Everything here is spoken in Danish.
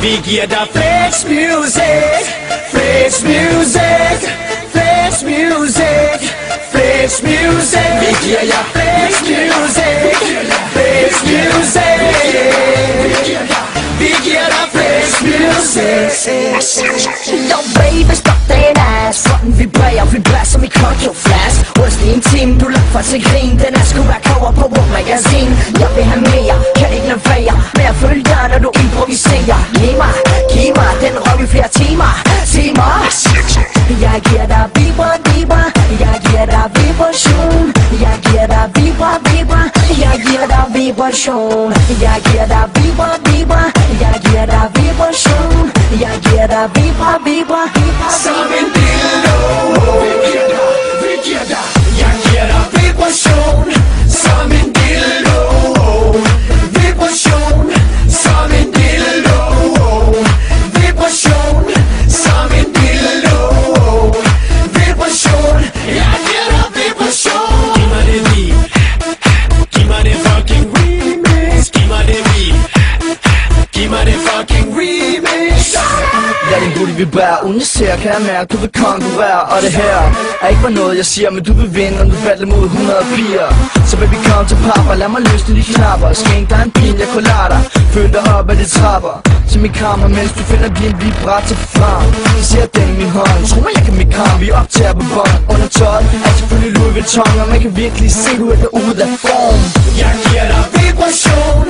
Vi giver dig flex music, flex music, flex music, flex music. Vi giver jer flex music, flex music. Vi giver dig flex music. Yo baby, stop den ass. Sådan vibrerer, vibrerer som i Control Flash. Hos din team, du lagt for til grin. Den er sgu være cover på Vogue Magazine. Jeg vil have mere, kan ikke ignorere. Men jeg følger dig, når du improviserer. Giv mig den røv i flere timer. Jeg giver dig vibra, vibra. Jeg giver dig vibration. Jeg giver dig vibra, vibra. Jeg giver dig vibration. Jeg giver dig vibra, vibra. Jeg giver dig vibration. Jeg giver dig vibra, vibra. Som en dildo. Vi giver dig. Jeg giver dig vibration. Som en dildo. Vibration. Som en dildo. Vibration. Som en dildo. Vibration. Jeg giver dig vibration. Giv mig det vib. Giv mig det fucking remix. Giv mig det vib. Giv mig det fucking remix. Lad din booty vibrere, uden jeg ser, kan jeg mærke, du vil konkurrere. Og det her er ikke bare noget jeg siger, men du vil vinde, når du falder mod 100 piger. Så baby kom til papa, lad mig løsne de knapper. Skænk dig en pin, jeg colada. Føl dig op af de trapper til min kammer, mens du finder din vibrator frem. Jeg ser den i min hånd, tro mig jeg kan mit kram. Vi optager på bånd, under tøjet er selvfølgelig Louis Vuitton. Og man kan virkelig se, du er derude af form. Jeg giver dig vibration.